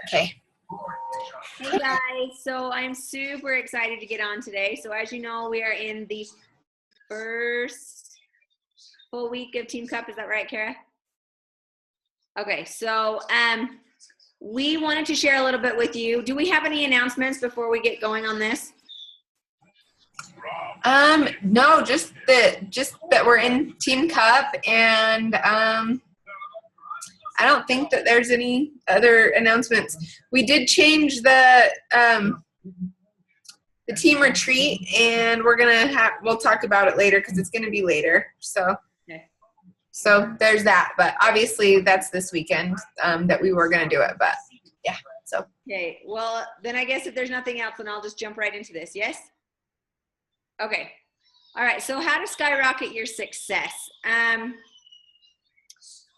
Okay. Hey guys, so I'm super excited to get on today. So as you know, we are in the first full week of Team Cup. Is that right, Kara? Okay, so we wanted to share a little bit with you. Do we have any announcements before we get going on this? No, just that we're in Team Cup, and I don't think that there's any other announcements. We did change the team retreat, and we'll talk about it later because it's gonna be later. So, okay. So there's that. But obviously that's this weekend that we were gonna do it. But yeah. So. Okay. Well, then I guess if there's nothing else, then I'll just jump right into this. Yes. Okay. All right. So how to skyrocket your success?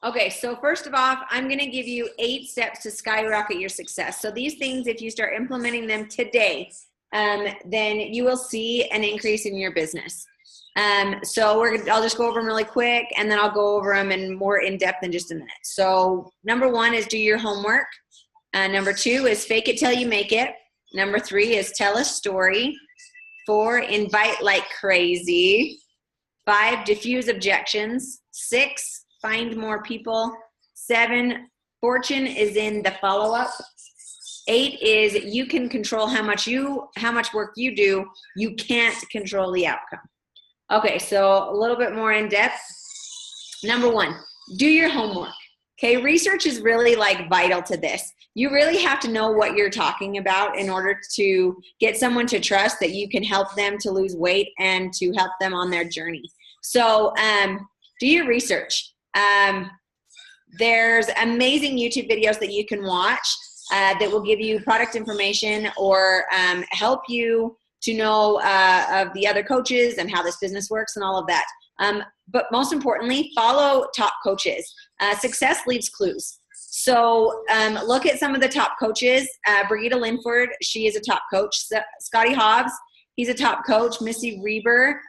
Okay, so first of all, I'm going to give you 8 steps to skyrocket your success. So these things, if you start implementing them today, then you will see an increase in your business. So I'll just go over them really quick, and then I'll go over them in more in depth in just a minute. So number 1 is do your homework. Number 2 is fake it till you make it. Number 3 is tell a story. 4, invite like crazy. 5, diffuse objections. 6, find more people. 7, fortune is in the follow-up. 8 is you can control how much work you do. You can't control the outcome. Okay, so a little bit more in depth. Number 1, do your homework. Okay, research is really like vital to this. You really have to know what you're talking about in order to get someone to trust that you can help them to lose weight and to help them on their journey. So do your research. There's amazing YouTube videos that you can watch that will give you product information or help you to know of the other coaches and how this business works and all of that. But most importantly, follow top coaches. Success leaves clues. So look at some of the top coaches. Brigitte Linford, she is a top coach. Scotty Hobbs, he's a top coach. Missy Reber,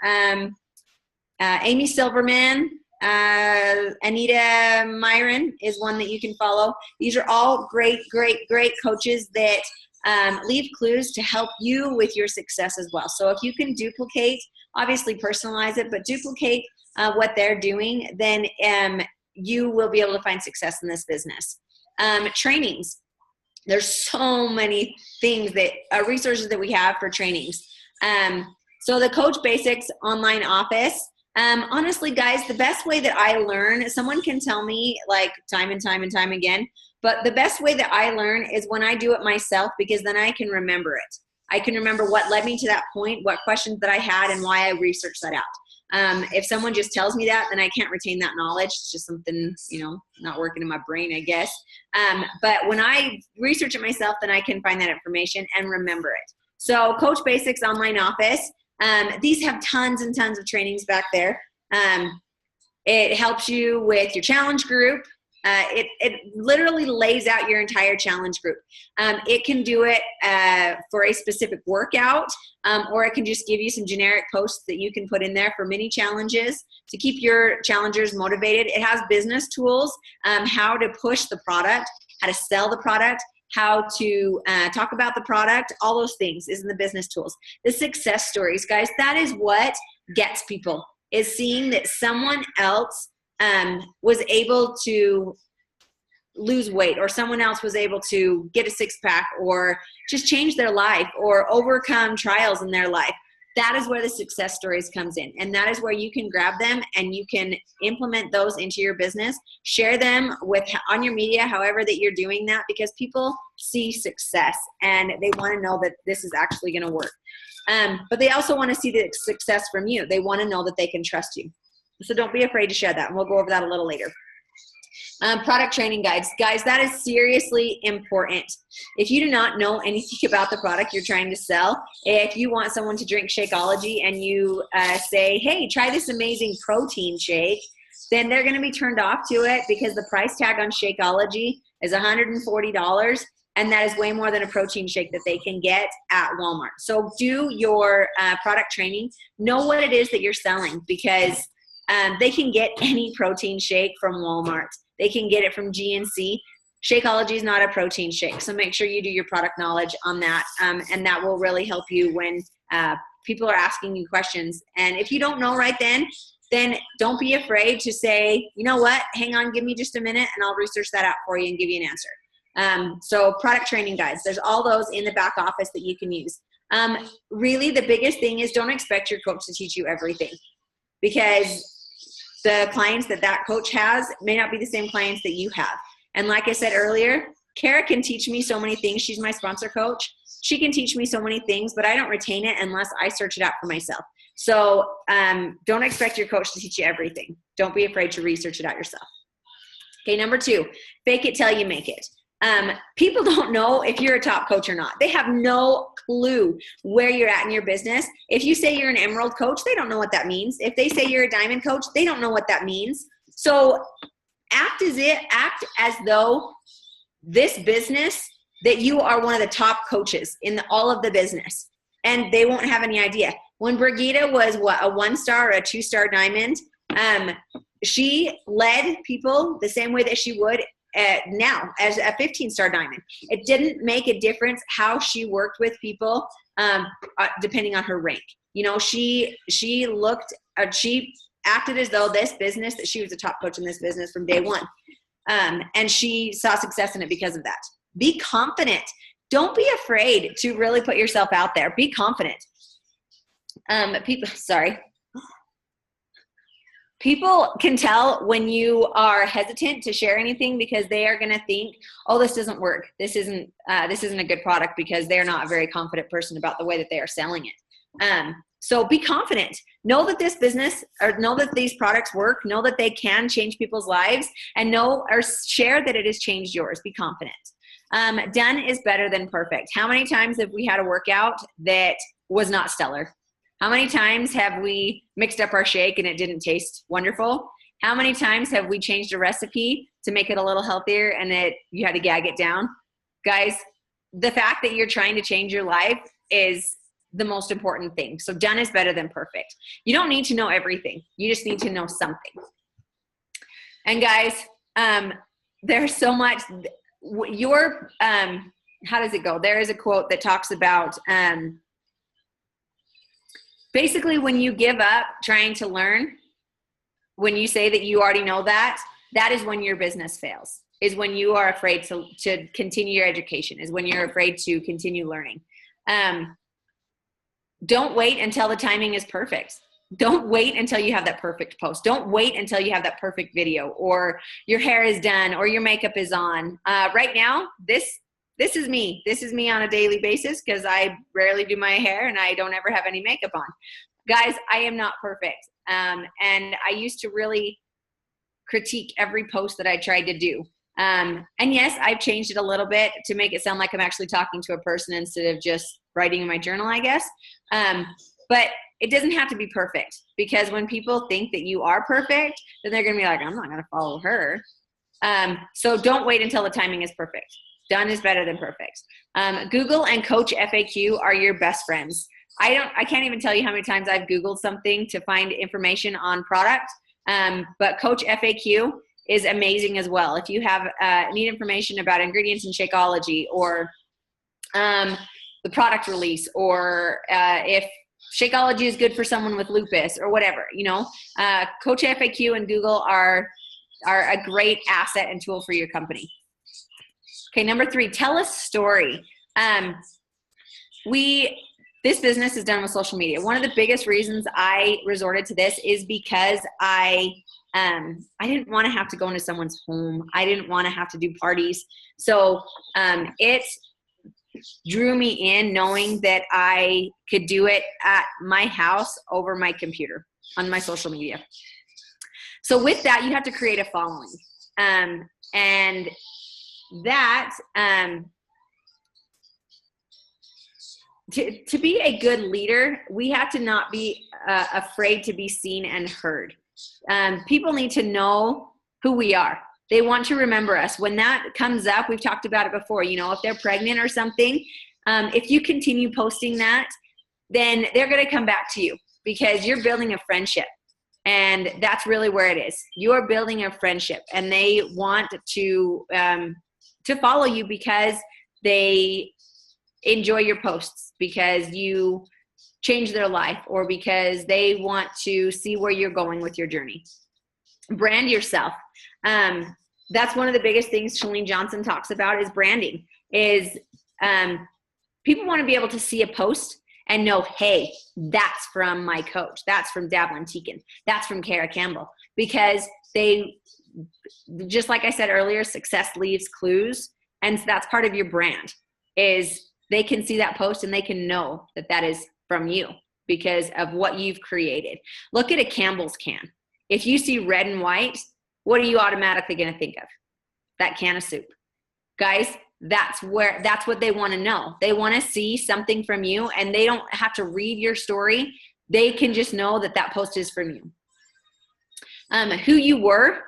Amy Silverman, Anita Myron is one that you can follow. These are all great coaches that leave clues to help you with your success as well. So if you can duplicate, obviously personalize it, but duplicate what they're doing, then you will be able to find success in this business. Trainings. There's so many things that resources that we have for trainings. So the Coach Basics online office. Honestly, guys, the best way that I learn, someone can tell me like time and time again, but the best way that I learn is when I do it myself, because then I can remember it. I can remember what led me to that point, what questions that I had, and why I researched that out. If someone just tells me that, then I can't retain that knowledge. It's just something, not working in my brain, I guess. But when I research it myself, then I can find that information and remember it. So Coach Basics online office. These have tons and tons of trainings back there. It helps you with your challenge group. It literally lays out your entire challenge group. It can do it for a specific workout, or it can just give you some generic posts that you can put in there for mini challenges to keep your challengers motivated. It has business tools, how to push the product, how to sell the product, how to talk about the product, all those things is in the business tools. The success stories, guys, that is what gets people, is seeing that someone else was able to lose weight, or someone else was able to get a 6-pack, or just change their life, or overcome trials in their life. That is where the success stories comes in. And that is where you can grab them and you can implement those into your business, share them on your media, however that you're doing that, because people see success and they want to know that this is actually going to work. But they also want to see the success from you. They want to know that they can trust you. So don't be afraid to share that. And we'll go over that a little later. Product training guides. Guys, that is seriously important. If you do not know anything about the product you're trying to sell, if you want someone to drink Shakeology and you say, hey, try this amazing protein shake, then they're going to be turned off to it, because the price tag on Shakeology is $140. And that is way more than a protein shake that they can get at Walmart. So do your product training. Know what it is that you're selling, because they can get any protein shake from Walmart. They can get it from GNC. Shakeology is not a protein shake, so make sure you do your product knowledge on that, and that will really help you when people are asking you questions. And if you don't know right then don't be afraid to say, you know what, hang on, give me just a minute, and I'll research that out for you and give you an answer. So product training guides, there's all those in the back office that you can use. Really, the biggest thing is don't expect your coach to teach you everything, because the clients that coach has may not be the same clients that you have. And like I said earlier, Kara can teach me so many things. She's my sponsor coach. She can teach me so many things, but I don't retain it unless I search it out for myself. So don't expect your coach to teach you everything. Don't be afraid to research it out yourself. Okay, number 2, fake it till you make it. People don't know if you're a top coach or not. They have no clue where you're at in your business. If you say you're an emerald coach, they don't know what that means. If they say you're a diamond coach, they don't know what that means. So act as though this business, that you are one of the top coaches in all of the business, and they won't have any idea. When Brigitte was a 1-star or a 2-star diamond, she led people the same way that she would now as a 15-star diamond. It didn't make a difference how she worked with people depending on her rank. You know, she acted as though this business, that she was a top coach in this business from day one. And she saw success in it because of that. Be confident. Don't be afraid to really put yourself out there. Be confident. People can tell when you are hesitant to share anything, because they are going to think, oh, this doesn't work. This isn't a good product, because they're not a very confident person about the way that they are selling it. So be confident. Know that this business, or know that these products work. Know that they can change people's lives, and know or share that it has changed yours. Be confident. Done is better than perfect. How many times have we had a workout that was not stellar? How many times have we mixed up our shake and it didn't taste wonderful? How many times have we changed a recipe to make it a little healthier and you had to gag it down? Guys, the fact that you're trying to change your life is the most important thing. So done is better than perfect. You don't need to know everything. You just need to know something. And guys, there's so much. How does it go? There is a quote that talks about basically, when you give up trying to learn, when you say that you already know that is when your business fails, is when you are afraid to continue your education, is when you're afraid to continue learning. Don't wait until the timing is perfect. Don't wait until you have that perfect post. Don't wait until you have that perfect video, or your hair is done, or your makeup is on. Right now, this is me. This is me on a daily basis, because I rarely do my hair and I don't ever have any makeup on. Guys, I am not perfect. And I used to really critique every post that I tried to do. And yes, I've changed it a little bit to make it sound like I'm actually talking to a person instead of just writing in my journal, I guess. But it doesn't have to be perfect, because when people think that you are perfect, then they're going to be like, I'm not going to follow her. So don't wait until the timing is perfect. Done is better than perfect. Google and Coach FAQ are your best friends. I can't even tell you how many times I've Googled something to find information on product. But Coach FAQ is amazing as well. If you have need information about ingredients in Shakeology, or the product release, or if Shakeology is good for someone with lupus or whatever, Coach FAQ and Google are a great asset and tool for your company. Okay, number 3, tell a story. This business is done with social media. One of the biggest reasons I resorted to this is because I didn't want to have to go into someone's home. I didn't want to have to do parties. So it drew me in, knowing that I could do it at my house over my computer on my social media. So with that, you have to create a following. And that to be a good leader, we have to not be afraid to be seen and heard. People need to know who we are. They want to remember us. When that comes up, we've talked about it before, if they're pregnant or something, if you continue posting that, then they're going to come back to you, because you're building a friendship. And that's really where it is. You're building a friendship, and they want to to follow you because they enjoy your posts, because you change their life, or because they want to see where you're going with your journey. Brand yourself. That's one of the biggest things Chalene Johnson talks about is branding. Is people want to be able to see a post and know, hey, that's from my coach. That's from Davlin Teakin. That's from Kara Campbell. Because they, just like I said earlier, success leaves clues. And that's part of your brand, is they can see that post and they can know that that is from you because of what you've created. Look at a Campbell's can. If you see red and white, what are you automatically going to think of? That can of soup. Guys, that's what they want to know. They want to see something from you, and they don't have to read your story. They can just know that that post is from you. Who you were,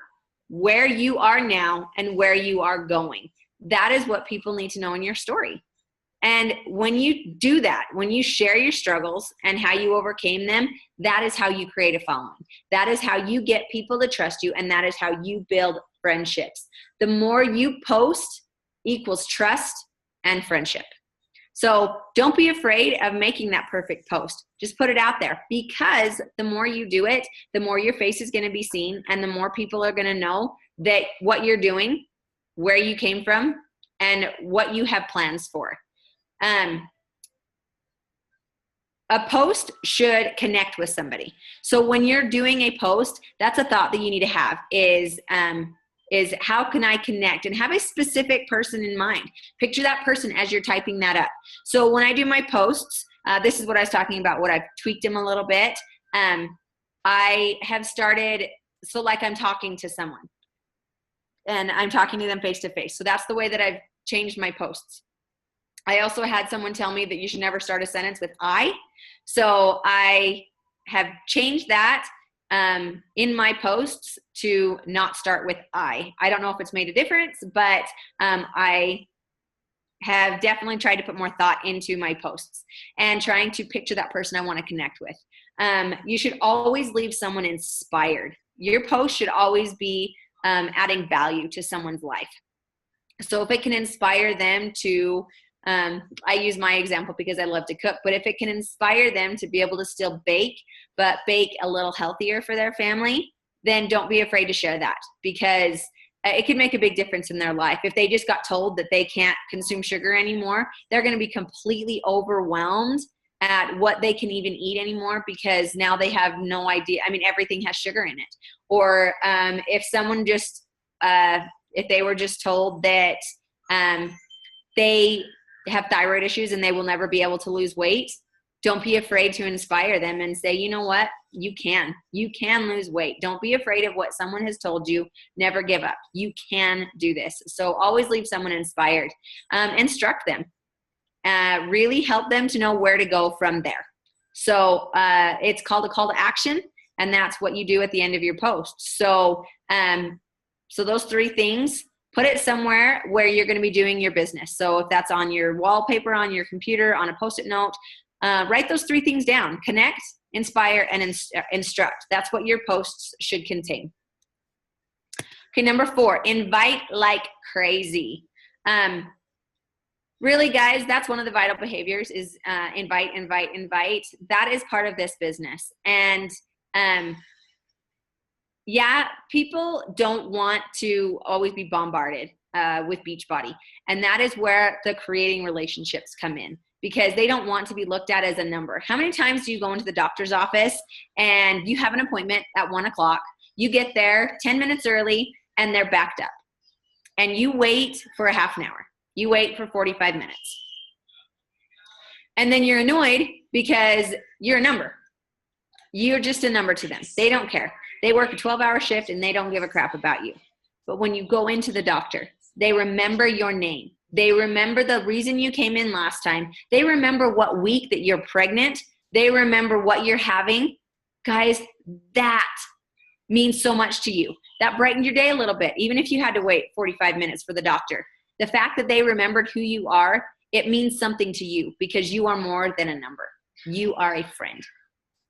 where you are now, and where you are going. That is what people need to know in your story. And when you do that, when you share your struggles and how you overcame them, that is how you create a following. That is how you get people to trust you, and that is how you build friendships. The more you post equals trust and friendship. So don't be afraid of making that perfect post. Just put it out there, because the more you do it, the more your face is going to be seen, and the more people are going to know that what you're doing, where you came from, and what you have plans for. A post should connect with somebody. So when you're doing a post, that's a thought that you need to have is how can I connect, and have a specific person in mind. Picture that person as you're typing that up. So when I do my posts, this is what I was talking about, what I've tweaked them a little bit. I have started, so like I'm talking to someone and I'm talking to them face to face. So that's the way that I've changed my posts. I also had someone tell me that you should never start a sentence with I. So I have changed that in my posts to not start with I. I don't know if it's made a difference, but I have definitely tried to put more thought into my posts and trying to picture that person I want to connect with. You should always leave someone inspired. Your post should always be adding value to someone's life. So if it can inspire them to, I use my example because I love to cook, but if it can inspire them to be able to still bake, but bake a little healthier for their family, then don't be afraid to share that, because it can make a big difference in their life. If they just got told that they can't consume sugar anymore, they're going to be completely overwhelmed at what they can even eat anymore, because now they have no idea. I mean, everything has sugar in it. Or if someone just, if they were just told that they have thyroid issues and they will never be able to lose weight, don't be afraid to inspire them and say, you know what, you can lose weight. Don't be afraid of what someone has told you. Never give up. You can do this. So always leave someone inspired. Instruct them. Really help them to know where to go from there. So it's called a call to action, and that's what you do at the end of your post. So so those three things, put it somewhere where you're going to be doing your business. So if that's on your wallpaper, on your computer, on a Post-it note, write those three things down: connect, inspire, and instruct. That's what your posts should contain. Okay, number 4, invite like crazy. Really, guys, that's one of the vital behaviors is invite. That is part of this business. And yeah, people don't want to always be bombarded with Beachbody. And that is where the creating relationships come in, because they don't want to be looked at as a number. How many times do you go into the doctor's office and you have an appointment at 1 o'clock, you get there 10 minutes early and they're backed up, and you wait for a half an hour. You wait for 45 minutes. And then you're annoyed because you're a number. You're just a number to them. They don't care. They work a 12-hour shift and they don't give a crap about you. But when you go into the doctor, they remember your name. They remember the reason you came in last time. They remember what week that you're pregnant. They remember what you're having. Guys, that means so much to you. That brightened your day a little bit, even if you had to wait 45 minutes for the doctor. The fact that they remembered who you are, it means something to you, because you are more than a number. You are a friend.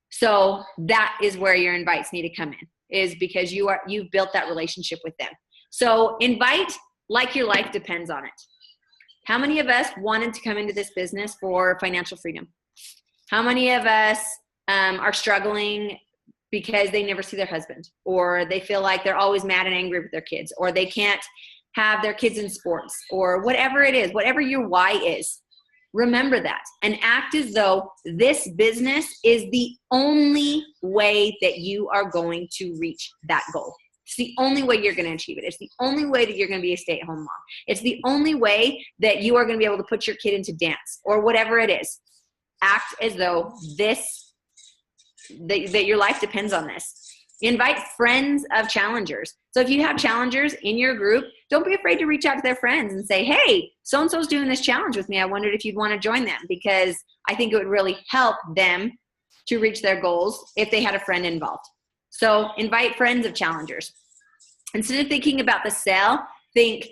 So that is where your invites need to come in, is because you've built that relationship with them. So invite like your life depends on it. How many of us wanted to come into this business for financial freedom? How many of us are struggling because they never see their husband, or they feel like they're always mad and angry with their kids, or they can't have their kids in sports, or whatever it is, whatever your why is? Remember that and act as though this business is the only way that you are going to reach that goal. It's the only way you're going to achieve it. It's the only way that you're going to be a stay-at-home mom. It's the only way that you are going to be able to put your kid into dance or whatever it is. Act as though that your life depends on this. Invite friends of challengers. So if you have challengers in your group, don't be afraid to reach out to their friends and say, hey, so-and-so's doing this challenge with me. I wondered if you'd want to join them, because I think it would really help them to reach their goals if they had a friend involved. So invite friends of challengers. Instead of thinking about the sale, think,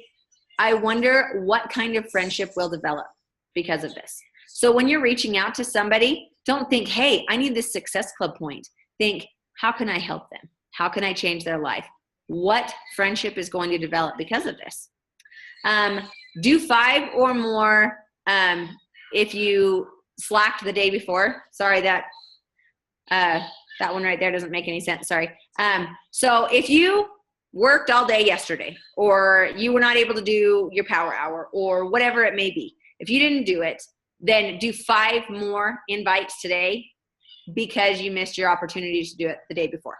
I wonder what kind of friendship will develop because of this. So when you're reaching out to somebody, don't think, hey, I need this Success Club point. Think, how can I help them? How can I change their life? What friendship is going to develop because of this? Do 5 or more if you slacked the day before. Sorry, that one right there doesn't make any sense. Sorry. So if you worked all day yesterday, or you were not able to do your power hour, or whatever it may be, if you didn't do it, then do 5 more invites today because you missed your opportunity to do it the day before.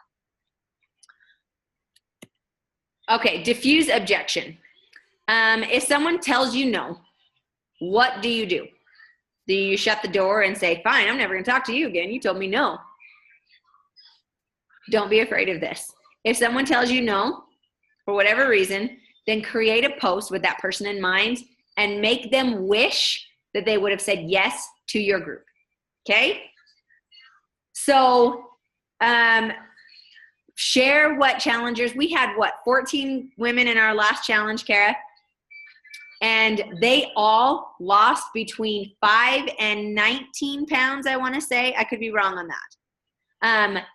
Okay, diffuse objection. If someone tells you no, what do you do? Do you shut the door and say, fine, I'm never going to talk to you again. You told me no. Don't be afraid of this. If someone tells you no, for whatever reason, then create a post with that person in mind and make them wish that they would have said yes to your group. Okay? So, share what challengers, we had 14 women in our last challenge, Kara, and they all lost between 5 and 19 pounds, I want to say. I could be wrong on that.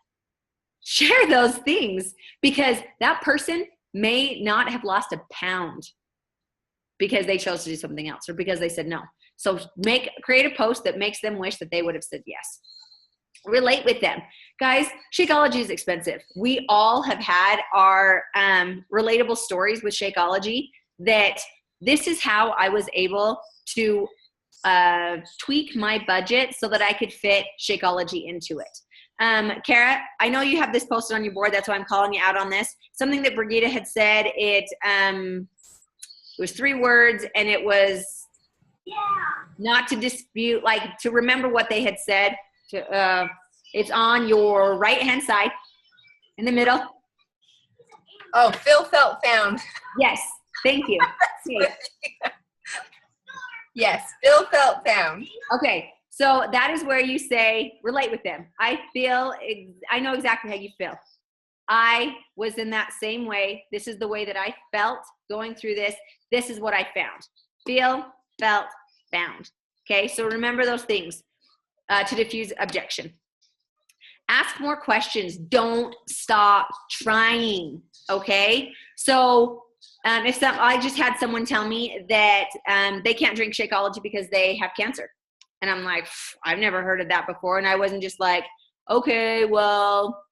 Share those things, because that person may not have lost a pound because they chose to do something else, or because they said no. So create a post that makes them wish that they would have said yes. Relate with them. Guys, Shakeology is expensive. We all have had our relatable stories with Shakeology, that this is how I was able to tweak my budget so that I could fit Shakeology into it. Kara, I know you have this posted on your board. That's why I'm calling you out on this. Something that Brigitte had said, it was 3 words, and it was not to dispute, like to remember what they had said. It's on your right-hand side, in the middle. Oh, feel, felt, found. Yes, thank you. Okay. Yes, feel, felt, found. Okay, so that is where you say, relate with them. I know exactly how you feel. I was in that same way. This is the way that I felt going through this. This is what I found. Feel, felt, found. Okay, so remember those things to diffuse objection. Ask more questions. Don't stop trying. Okay, so I just had someone tell me that they can't drink Shakeology because they have cancer, and I'm like, I've never heard of that before, and I wasn't just like, okay, well,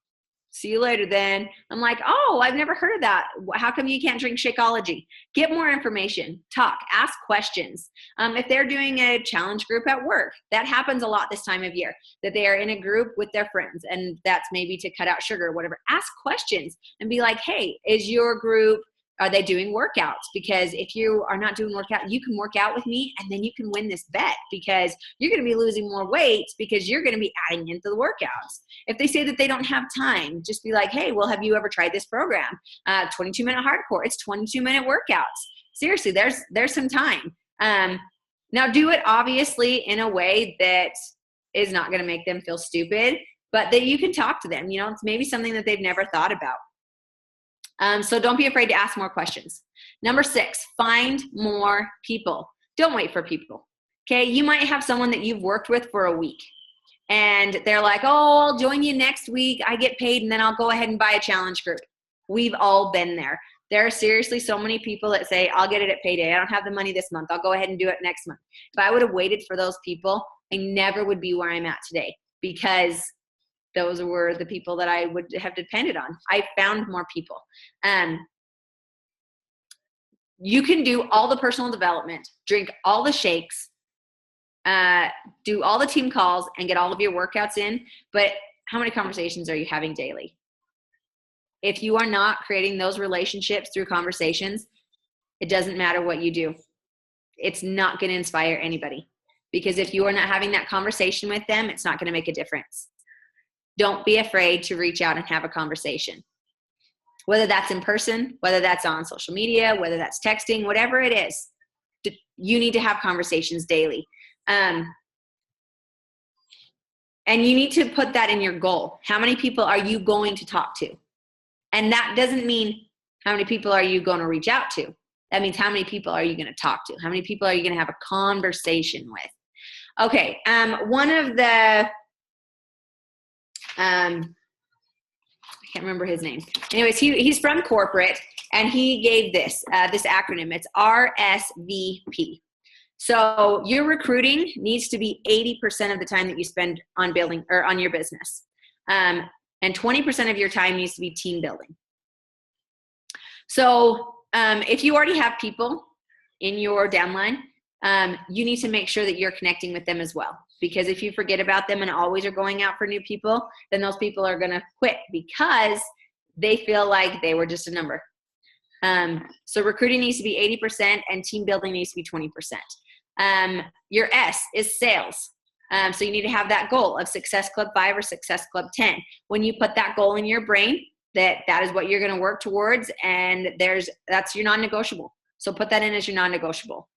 see you later then. I'm like, oh, I've never heard of that. How come you can't drink Shakeology? Get more information. Talk. Ask questions. If they're doing a challenge group at work, that happens a lot this time of year, that they are in a group with their friends, and that's maybe to cut out sugar or whatever. Ask questions and be like, hey, is your group, are they doing workouts? Because if you are not doing workout, you can work out with me, and then you can win this bet, because you're going to be losing more weight because you're going to be adding into the workouts. If they say that they don't have time, just be like, hey, well, have you ever tried this program? 22-minute hardcore. It's 22-minute workouts. Seriously, there's some time. Now do it obviously in a way that is not going to make them feel stupid, but that you can talk to them. You know, it's maybe something that they've never thought about. So don't be afraid to ask more questions. Number 6, find more people. Don't wait for people. Okay, you might have someone that you've worked with for a week, and they're like, oh, I'll join you next week. I get paid, and then I'll go ahead and buy a challenge group. We've all been there. There are seriously so many people that say, I'll get it at payday. I don't have the money this month. I'll go ahead and do it next month. If I would have waited for those people, I never would be where I'm at today, because those were the people that I would have depended on. I found more people. You can do all the personal development, drink all the shakes, do all the team calls, and get all of your workouts in. But how many conversations are you having daily? If you are not creating those relationships through conversations, it doesn't matter what you do. It's not going to inspire anybody, because if you are not having that conversation with them, it's not going to make a difference. Don't be afraid to reach out and have a conversation. Whether that's in person, whether that's on social media, whether that's texting, whatever it is, you need to have conversations daily. And you need to put that in your goal. How many people are you going to talk to? And that doesn't mean how many people are you going to reach out to. That means how many people are you going to talk to? How many people are you going to have a conversation with? Okay, one of the, I can't remember his name. Anyways, he's from corporate, and he gave this acronym. It's RSVP. So your recruiting needs to be 80% of the time that you spend on building or on your business. And 20% of your time needs to be team building. So if you already have people in your downline, you need to make sure that you're connecting with them as well. Because if you forget about them and always are going out for new people, then those people are going to quit because they feel like they were just a number. So recruiting needs to be 80% and team building needs to be 20%. Your S is sales. So you need to have that goal of Success Club 5 or Success Club 10. When you put that goal in your brain, that is what you're going to work towards, and that's your non-negotiable. So put that in as your non-negotiable.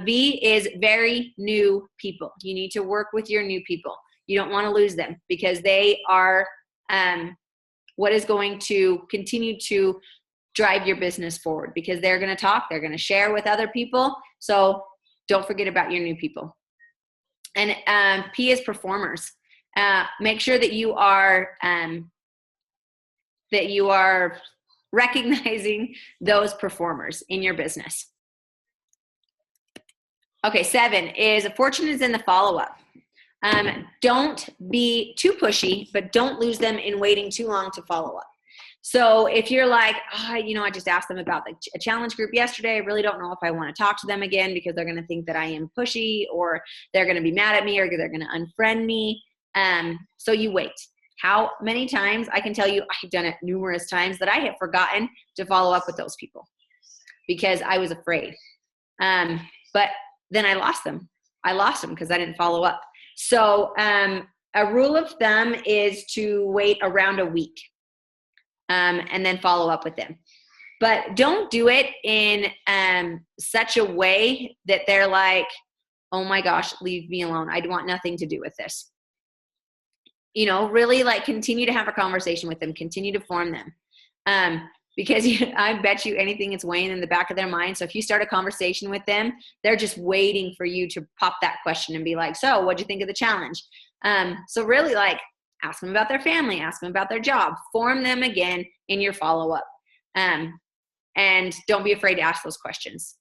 V is very new people. You need to work with your new people. You don't want to lose them, because they are what is going to continue to drive your business forward, because they're going to talk, they're going to share with other people. So don't forget about your new people. And P is performers. Make sure that you are recognizing those performers in your business. Okay, 7 is fortune is in the follow-up. Don't be too pushy, but don't lose them in waiting too long to follow up. So if you're like, I just asked them about a challenge group yesterday. I really don't know if I want to talk to them again because they're going to think that I am pushy, or they're going to be mad at me, or they're going to unfriend me. So you wait. How many times? I can tell you I've done it numerous times that I have forgotten to follow up with those people because I was afraid. But then I lost them. I lost them because I didn't follow up. So a rule of thumb is to wait around a week and then follow up with them. But don't do it in such a way that they're like, oh my gosh, leave me alone. I want nothing to do with this. Really continue to have a conversation with them, continue to form them. Because I bet you anything it's weighing in the back of their mind. So if you start a conversation with them, they're just waiting for you to pop that question and be like, so what'd you think of the challenge? So really ask them about their family, ask them about their job, form them again in your follow-up. And don't be afraid to ask those questions.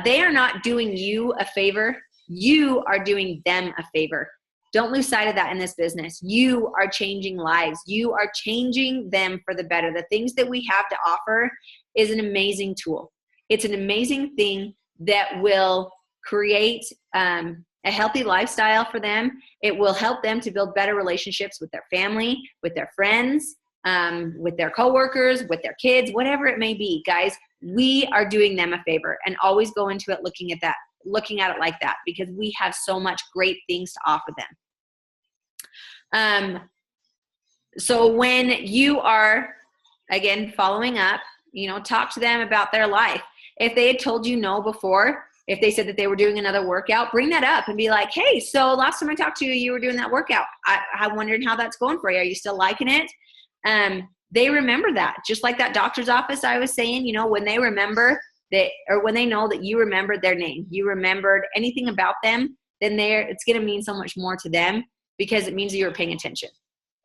They are not doing you a favor. You are doing them a favor. Don't lose sight of that in this business. You are changing lives. You are changing them for the better. The things that we have to offer is an amazing tool. It's an amazing thing that will create a healthy lifestyle for them. It will help them to build better relationships with their family, with their friends, with their coworkers, with their kids, whatever it may be. Guys, we are doing them a favor, and always go into it looking at it like that, because we have so much great things to offer them. So when you are, again, following up, talk to them about their life. If they had told you no before, if they said that they were doing another workout, bring that up and be like, hey, so last time I talked to you, you were doing that workout. I wondered how that's going for you. Are you still liking it? They remember that. Just like that doctor's office I was saying, when they remember that, or when they know that you remembered their name, you remembered anything about them, then it's going to mean so much more to them, because it means that you were paying attention.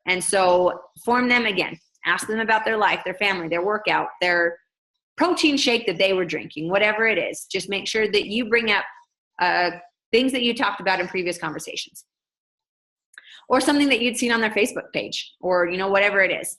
And so form them again. Ask them about their life, their family, their workout, their protein shake that they were drinking, whatever it is. Just make sure that you bring up things that you talked about in previous conversations, or something that you'd seen on their Facebook page, or, you know, whatever it is.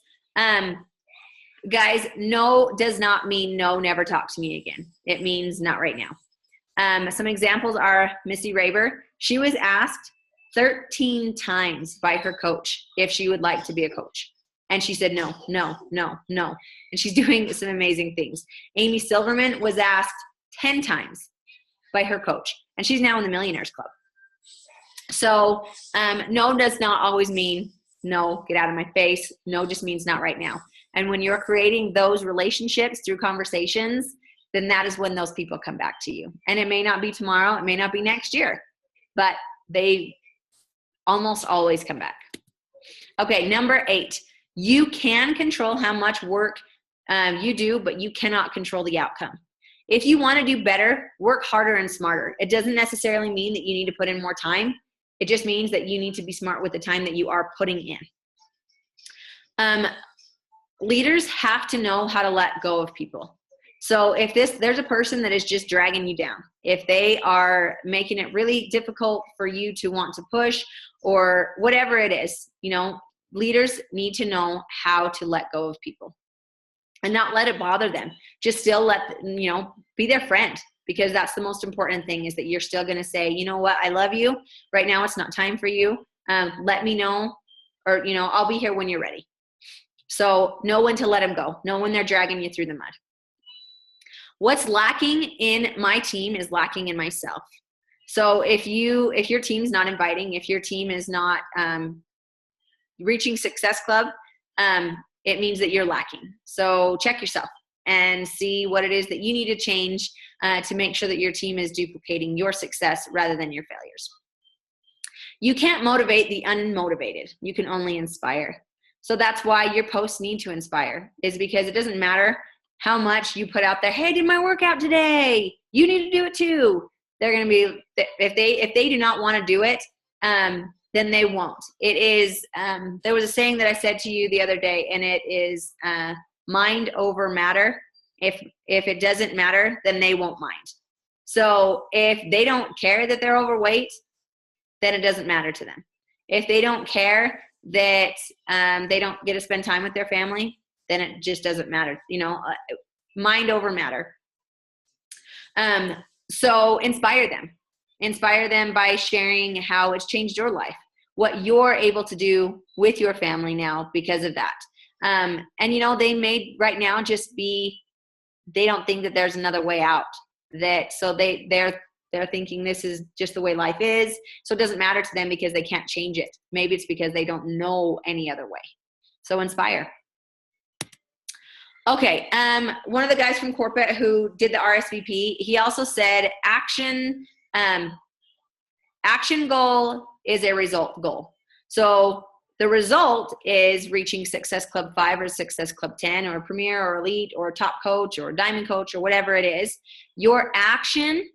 Guys, no does not mean no, never talk to me again. It means not right now. Some examples are Missy Raber. She was asked 13 times by her coach if she would like to be a coach. And she said, no, no, no, no. And she's doing some amazing things. Amy Silverman was asked 10 times by her coach, and she's now in the Millionaires Club. So no does not always mean no, get out of my face. No just means not right now. And when you're creating those relationships through conversations, then that is when those people come back to you. And it may not be tomorrow, it may not be next year, but they almost always come back. Okay, number 8, you can control how much work you do, but you cannot control the outcome. If you want to do better, work harder and smarter. It doesn't necessarily mean that you need to put in more time. It just means that you need to be smart with the time that you are putting in. Leaders have to know how to let go of people. So if there's a person that is just dragging you down, if they are making it really difficult for you to want to push, or whatever it is, you know, leaders need to know how to let go of people and not let it bother them. Just still be their friend, because that's the most important thing, is that you're still going to say, you know what, I love you. Right now it's not time for you. Let me know, or, you know, I'll be here when you're ready. So know when to let them go. Know when they're dragging you through the mud. What's lacking in my team is lacking in myself. So if your team's not inviting, if your team is not reaching Success Club, it means that you're lacking. So check yourself and see what it is that you need to change to make sure that your team is duplicating your success rather than your failures. You can't motivate the unmotivated. You can only inspire. So that's why your posts need to inspire, is because it doesn't matter how much you put out there. Hey, I did my workout today. You need to do it too. They're going to be, if they do not want to do it, then they won't. It is, there was a saying that I said to you the other day, and it is mind over matter. If it doesn't matter, then they won't mind. So if they don't care that they're overweight, then it doesn't matter to them. If they don't care that they don't get to spend time with their family, then it just doesn't matter. You know, mind over matter. So inspire them. Inspire them by sharing how it's changed your life, what you're able to do with your family now because of that. And, you know, they may right now just be, they don't think that there's another way out. So they're thinking this is just the way life is. So it doesn't matter to them because they can't change it. Maybe it's because they don't know any other way. So inspire. Okay, one of the guys from corporate who did the RSVP, he also said action goal is a result goal. So the result is reaching Success Club 5 or Success Club 10 or Premier or Elite or Top Coach or Diamond Coach or whatever it is. Your action,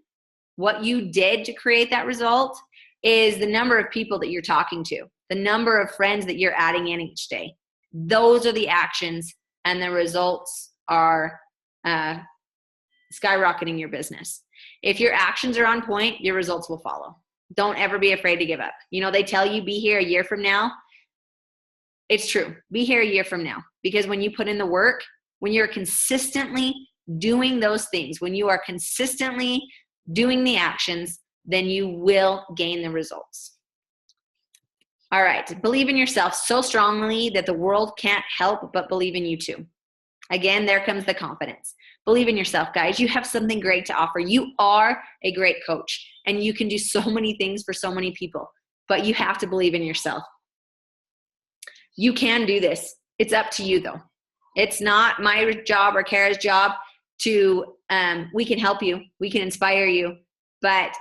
what you did to create that result, is the number of people that you're talking to, the number of friends that you're adding in each day. Those are the actions, and the results are skyrocketing your business. If your actions are on point, your results will follow. Don't ever be afraid to give up. You know, they tell you be here a year from now. It's true. Be here a year from now, because when you put in the work, when you're consistently doing those things, when you are consistently doing the actions, then you will gain the results. All right. Believe in yourself so strongly that the world can't help but believe in you too. Again, there comes the confidence. Believe in yourself, guys. You have something great to offer. You are a great coach, and you can do so many things for so many people, but you have to believe in yourself. You can do this. It's up to you, though. It's not my job or Kara's job to, we can help you. We can inspire you, but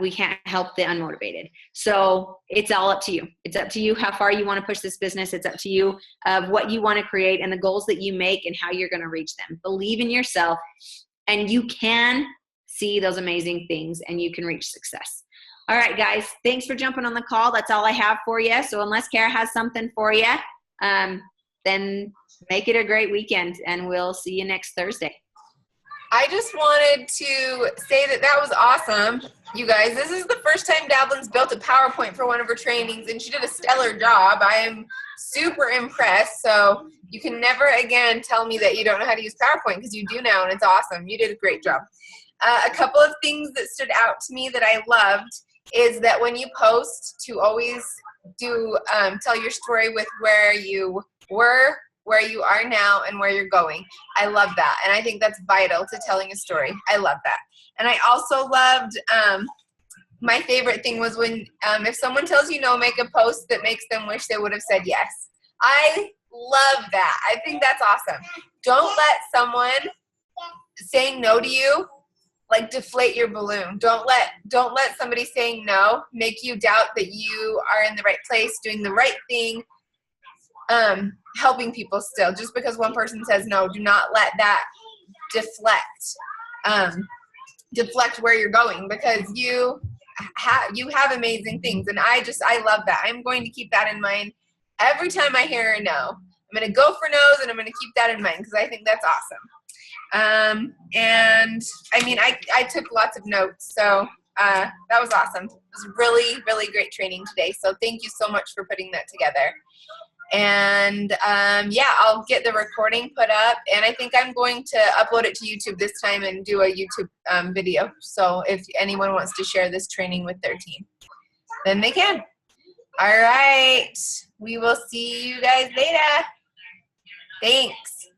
we can't help the unmotivated. So it's all up to you. It's up to you how far you want to push this business. It's up to you of what you want to create and the goals that you make and how you're going to reach them. Believe in yourself, and you can see those amazing things, and you can reach success. All right, guys, thanks for jumping on the call. That's all I have for you. So unless Kara has something for you, then make it a great weekend, and we'll see you next Thursday. I just wanted to say that that was awesome, you guys. This is the first time Davlin's built a PowerPoint for one of her trainings, and she did a stellar job. I am super impressed. So you can never again tell me that you don't know how to use PowerPoint, because you do now, and it's awesome. You did a great job. A couple of things that stood out to me that I loved is that when you post, to always do tell your story with where you were, where you are now, and where you're going. I love that, and I think that's vital to telling a story. I love that. And I also loved, my favorite thing was when if someone tells you no, make a post that makes them wish they would have said yes. I love that. I think that's awesome. Don't let someone saying no to you like deflate your balloon. Don't let somebody saying no make you doubt that you are in the right place, doing the right thing, helping people still. Just because one person says no, do not let that deflect where you're going, because you have amazing things, and I love that. I'm going to keep that in mind every time I hear a no. I'm going to go for no's, and I'm going to keep that in mind because I think that's awesome. And I mean, I took lots of notes, so that was awesome. It was really, really great training today. So thank you so much for putting that together. And yeah, I'll get the recording put up, and I think I'm going to upload it to YouTube this time and do a YouTube video. So if anyone wants to share this training with their team, then they can. All right, we will see you guys later. Thanks.